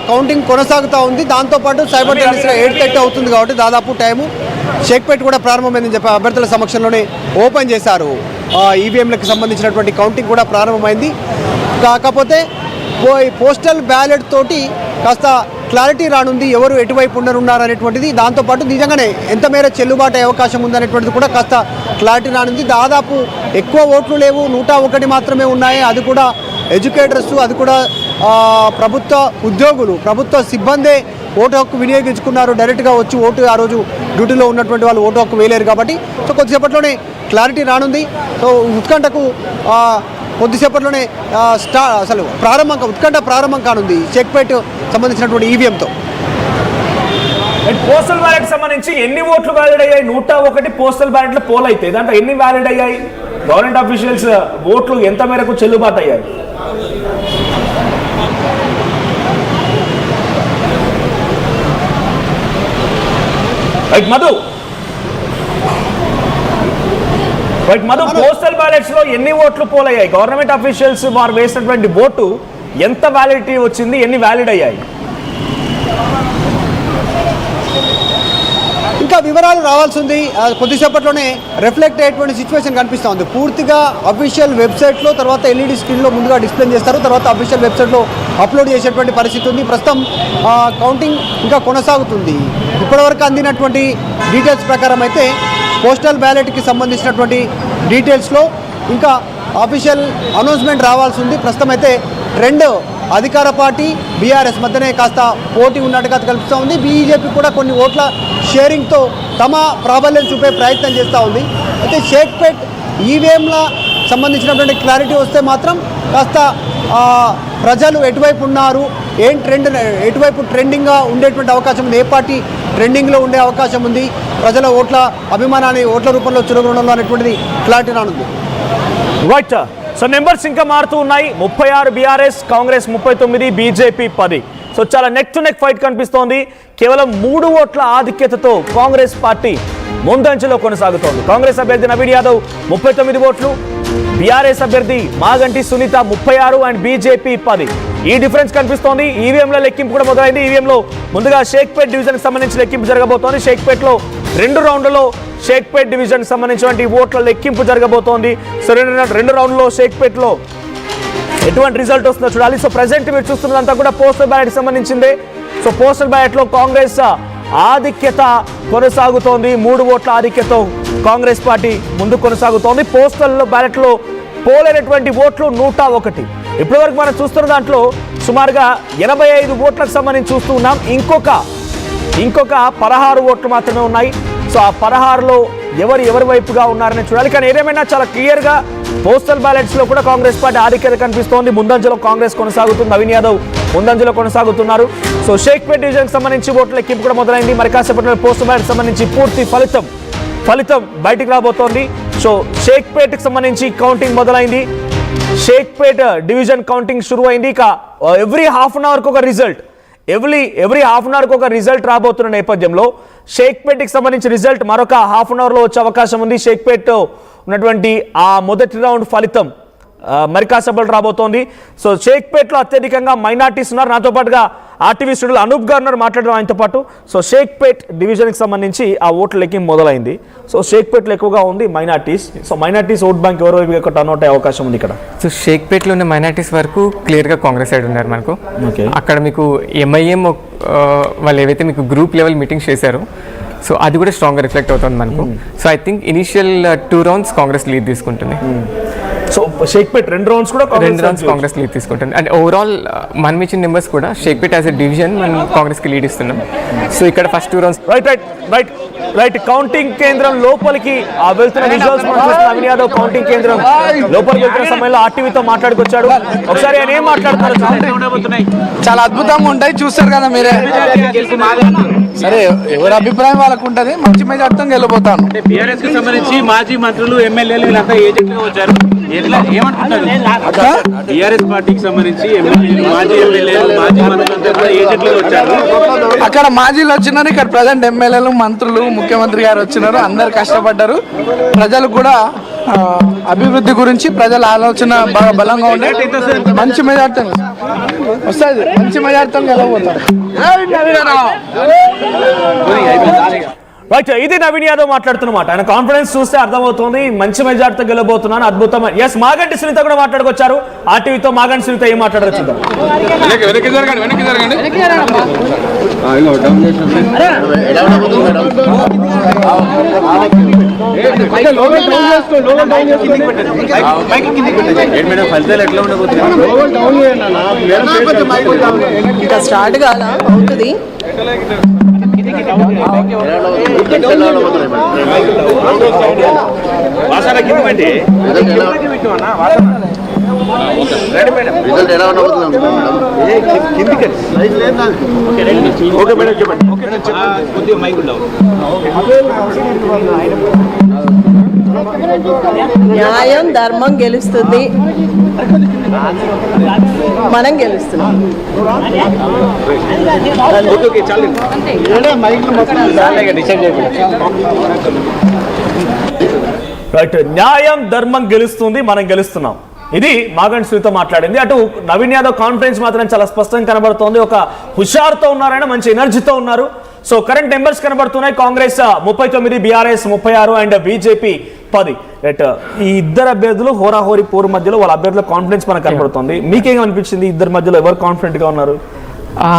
Counting కొనసాగుతూ ఉంది. దాంతోపాటు సైమల్టేనియస్గా 8:30 అవుతుంది కాబట్టి దాదాపు టైము షేక్పేట్ కూడా ప్రారంభమైందని చెప్పి అభ్యర్థుల సమక్షంలోనే ఓపెన్ చేశారు. ఈవీఎంలకు సంబంధించినటువంటి కౌంటింగ్ కూడా ప్రారంభమైంది. కాకపోతే పోస్టల్ బ్యాలెట్ తోటి కాస్త క్లారిటీ రానుంది, ఎవరు ఎటువైపు ఉండనున్నారు అనేటువంటిది. దాంతోపాటు నిజంగానే ఎంత మేర చెల్లుబాటు అయ్యే అవకాశం ఉందనేటువంటిది కూడా కాస్త క్లారిటీ రానుంది. దాదాపు ఎక్కువ ఓట్లు లేవు, 101 మాత్రమే ఉన్నాయి. అది కూడా ఎడ్యుకేటర్స్, అది కూడా ప్రభుత్వ ఉద్యోగులు, ప్రభుత్వ సిబ్బందే ఓటు హక్కు వినియోగించుకున్నారు. డైరెక్ట్గా వచ్చి ఓటు ఆ రోజు డ్యూటీలో ఉన్నటువంటి వాళ్ళు ఓటు హక్కు వేయలేరు కాబట్టి సో కొద్దిసేపట్లోనే క్లారిటీ రానుంది. సో ఉత్కంఠకు కొద్దిసేపట్లోనే అసలు ఉత్కంఠ ప్రారంభం కానుంది షేక్పేట్ సంబంధించినటువంటి ఈవీఎంతో. పోస్టల్ బ్యాలెట్ సంబంధించి ఎన్ని ఓట్లు వ్యాలిడ్ అయ్యాయి? 101 పోస్టల్ బ్యాలెట్లు పోల్ అయితే దాంట్లో ఎన్ని వ్యాలిడ్ అయ్యాయి? గవర్నమెంట్ అఫీషియల్స్ ఓట్లు ఎంత మేరకు చెల్లుబాటు అయ్యాయి? మధు పోస్టల్ బ్యాలెట్స్ లో ఎన్ని ఓట్లు పోలయ్యాయి? గవర్నమెంట్ అఫీషియల్స్ వారు వేసినటువంటి ఓటు ఎంత వ్యాలిడిటీ వచ్చింది, ఎన్ని వ్యాలిడ్ అయ్యాయి? ఇంకా వివరాలు రావాల్సి ఉంది. కొద్దిసేపట్లోనే రిఫ్లెక్ట్ అయ్యేటువంటి సిచ్యువేషన్ కనిపిస్తూ ఉంది. పూర్తిగా అఫీషియల్ వెబ్సైట్లో, తర్వాత ఎల్ఈడి స్క్రీన్లో ముందుగా డిస్ప్లే చేస్తారు, తర్వాత అఫీషియల్ వెబ్సైట్లో అప్లోడ్ చేసేటువంటి పరిస్థితి ఉంది. ప్రస్తుతం కౌంటింగ్ ఇంకా కొనసాగుతుంది. ఇప్పటివరకు అందినటువంటి డీటెయిల్స్ ప్రకారం అయితే పోస్టల్ బ్యాలెట్కి సంబంధించినటువంటి డీటెయిల్స్లో ఇంకా అఫీషియల్ అనౌన్స్మెంట్ రావాల్సి ఉంది. ప్రస్తుతం అయితే ట్రెండ్ అధికార పార్టీ బీఆర్ఎస్ మధ్యనే కాస్త పోటీ ఉన్నట్టుగా కనిపిస్తూ ఉంది. బీజేపీ కూడా కొన్ని ఓట్ల షేరింగ్తో తమ ప్రాబల్యం చూపే ప్రయత్నం చేస్తూ ఉంది. అయితే షేక్పేట్ ఈవీఎంల సంబంధించినటువంటి క్లారిటీ వస్తే మాత్రం కాస్త ప్రజలు ఎటువైపు ఉన్నారు, ఏం ట్రెండ్, ఎటువైపు ట్రెండింగ్గా ఉండేటువంటి అవకాశం ఉంది, ఏ పార్టీ ట్రెండింగ్లో ఉండే అవకాశం ఉంది, ప్రజల ఓట్ల అభిమానాన్ని ఓట్ల రూపంలో చురగడంలో అనేటువంటిది క్లారిటీ రానుంది. రైట్. సో నెంబర్స్ ఇంకా మారుతూ ఉన్నాయి. 36 బీఆర్ఎస్, కాంగ్రెస్ 39, బీజేపీ 10. సో చాలా నెక్ టు నెక్ ఫైట్ కనిపిస్తోంది. కేవలం 3 ఓట్ల ఆధిక్యతతో కాంగ్రెస్ పార్టీ ముందంచెలో కొనసాగుతోంది. కాంగ్రెస్ అభ్యర్థి నవీన్ యాదవ్ 39 ఓట్లు, బీఆర్ఎస్ అభ్యర్థి మాగంటి సునీత 36 అండ్ బీజేపీ 10. ఈ డిఫరెన్స్ కనిపిస్తోంది. ఈవీఎంల లెక్కింపు కూడా మొదలైంది. ఈవీఎంలో ముందుగా షేక్పేట్ డివిజన్కి సంబంధించి లెక్కింపు జరగబోతోంది. షేక్పేట్లో 2 రౌండ్లలో షేక్పేట్ డివిజన్ సంబంధించినటువంటి ఓట్ల లెక్కింపు జరగబోతోంది. సో 2 రౌండ్లో షేక్పేట్లో ఎటువంటి రిజల్ట్ వస్తుందో చూడాలి. సో ప్రజెంట్ మీరు చూస్తున్నదంతా కూడా పోస్టల్ బ్యాలెట్ సంబంధించిందే. సో పోస్టల్ బ్యాలెట్లో కాంగ్రెస్ ఆధిక్యత కొనసాగుతోంది. 3 ఓట్ల ఆధిక్యతతో కాంగ్రెస్ పార్టీ ముందుకు కొనసాగుతోంది. పోస్టల్ బ్యాలెట్లో పోలైనటువంటి ఓట్లు 101. ఇప్పటివరకు మనం చూస్తున్న దాంట్లో సుమారుగా 85 ఓట్లకు సంబంధించి చూస్తూ ఉన్నాం. ఇంకొక 16 ఓట్లు మాత్రమే ఉన్నాయి. సో ఆ 16లో ఎవరి వైపుగా ఉన్నారని చూడాలి. కానీ ఏదేమైనా చాలా క్లియర్గా పోస్టల్ బ్యాలెట్స్లో కూడా కాంగ్రెస్ పార్టీ ఆధిక్యత కనిపిస్తోంది. ముందంజలో కాంగ్రెస్ కొనసాగుతుంది. నవీన్ యాదవ్ ముందంజలో కొనసాగుతున్నారు. సో షేక్పేట్ డివిజన్కి సంబంధించి ఓట్ల లెక్కింపు కూడా మొదలైంది. మరి కాసేపట్లో పోస్టల్ బ్యాలెట్ సంబంధించి పూర్తి ఫలితం బయటికి రాబోతోంది. సో షేక్పేట్కి సంబంధించి కౌంటింగ్ మొదలైంది. షేక్పేట్ డివిజన్ కౌంటింగ్ షురు అయింది. ఇక ఎవ్రీ హాఫ్ అన్ అవర్కి ఒక రిజల్ట్ ఎవ్రీ హాఫ్ అన్ అవర్కి ఒక రిజల్ట్ రాబోతున్న నేపథ్యంలో షేక్పేట్కి సంబంధించి రిజల్ట్ మరొక హాఫ్ అన్ అవర్లో వచ్చే అవకాశం ఉంది. షేక్పేట్ ఉన్నటువంటి ఆ మొదటి రౌండ్ ఫలితం మరి కాసేపట్లో రాబోతోంది. సో షేక్పేట్లో అత్యధికంగా మైనార్టీస్ ఉన్నారు. నాతో పాటుగా ఆర్టీవీ స్టూడియోలో అనూప్ గారు మాట్లాడడం ఆయనతో పాటు. సో షేక్పేట్ డివిజన్కి సంబంధించి ఆ ఓట్ల లెక్కింపు మొదలైంది. సో షేక్పేట్లో ఎక్కువగా ఉంది minorities. So minorities vote bank ఎవరో టర్న్ అవుట్ అయ్యే అవకాశం ఉంది ఇక్కడ. సో షేక్పేట్లో ఉన్న మైనార్టీస్ వరకు క్లియర్గా కాంగ్రెస్ సైడ్ ఉన్నారు మనకు. అక్కడ మీకు ఎంఐఎం వాళ్ళు ఏవైతే మీకు గ్రూప్ లెవెల్ మీటింగ్స్ చేశారో సో అది కూడా స్ట్రాంగ్గా రిఫ్లెక్ట్ అవుతుంది మనకు. So I think initial 2 rounds Congress lead తీసుకుంటుంది. సో షేక్పేట్ 2 రౌండ్స్ కూడా కాంగ్రెస్ లీడ్ తీసుకుంటుంది. అండ్ ఓవరాల్ మనం ఇచ్చిన నెంబర్స్ కూడా షేక్పేట్ యాజ్ ఎ డివిజన్ మనం కాంగ్రెస్కి లీడ్ ఇస్తున్నాం. సో ఇక్కడ ఫస్ట్ 2 రౌండ్స్ రైట్ కౌంటింగ్ కేంద్రం లోపలికి వెళ్తున్న విజువల్స్ నవీన్ యాదవ్ కౌంటింగ్ కేంద్రం లోపలికి వెళ్తున్న సమయంలో ఆర్టీవీతో మాట్లాడుకొచ్చాడు. ఒకసారి ఆయన ఏం మాట్లాడుతున్నారు? చాలా అద్భుతంగా ఉంటాయి, చూస్తారు కదా మీరే. సరే, ఎవరి అభిప్రాయం వాళ్ళకు ఉంటుంది. మంచి మెజార్టీతో గెలిపోతాను. బీఆర్ఎస్ కి సంబంధించి మాజీ మంత్రులు ఎమ్మెల్యేలు వీళ్ళంతా ఏజెంట్లుగా వచ్చారు. బీఆర్ఎస్ పార్టీకి సంబంధించి మాజీ ఎమ్మెల్యేలు మాజీ మంత్రులు ఏజెంట్లుగా వచ్చారు. అక్కడ మాజీలు వచ్చినారు, ఇక్కడ ప్రజెంట్ ఎమ్మెల్యేలు మంత్రులు ముఖ్యమంత్రి గారు వచ్చినారు. అందరు కష్టపడ్డారు. ప్రజలు కూడా అభివృద్ధి గురించి ప్రజల ఆలోచన బాగా బలంగా ఉండే మంచి మెజార్టీ వస్తుంది, మంచి మెజార్టీ గెలవబోతారు. రైట్, ఇది నవీన్ యాదవ్ మాట్లాడుతున్నమాట. ఆయన కాన్ఫిడెన్స్ చూస్తే అర్థమవుతుంది, మంచి మెజార్టీతో గెలవబోతున్నాను, అద్భుతమైన. ఎస్, మాగంటి సునీత కూడా మాట్లాడుకొచ్చారు. ఆర్టీవీతో మాగంటి సునీత ఏం మాట్లాడారు చూద్దాం. ఇంకా స్టార్ట్ కాదా అవుతుంది. న్యాయం ధర్మం గెలుస్తుంది, మనం గెలుస్తున్నాం. రైట్, న్యాయం ధర్మం గెలుస్తుంది, మనం గెలుస్తున్నాం. ఇది మాగంటి సునీత మాట్లాడింది. అటు నవీన్ యాదవ్ కాన్ఫిడెన్స్ మాత్రం చాలా స్పష్టంగా కనబడుతోంది. ఒక హుషారుతో ఉన్నారైనా, మంచి ఎనర్జీతో ఉన్నారు. సో కరెంట్ నెంబర్స్ కనబడుతున్నాయి. Congress 39, BRS 36 and BJP 10. Right, ఈ ఇద్దరు అభ్యర్థులు హోరాహోరీ పోరు మధ్యలో వాళ్ళ అభ్యర్థుల కాన్ఫిడెన్స్ మనకు కనబడుతుంది. మీకేం అనిపించింది? ఇద్దరి మధ్యలో ఎవరు కాన్ఫిడెంట్ గా ఉన్నారు?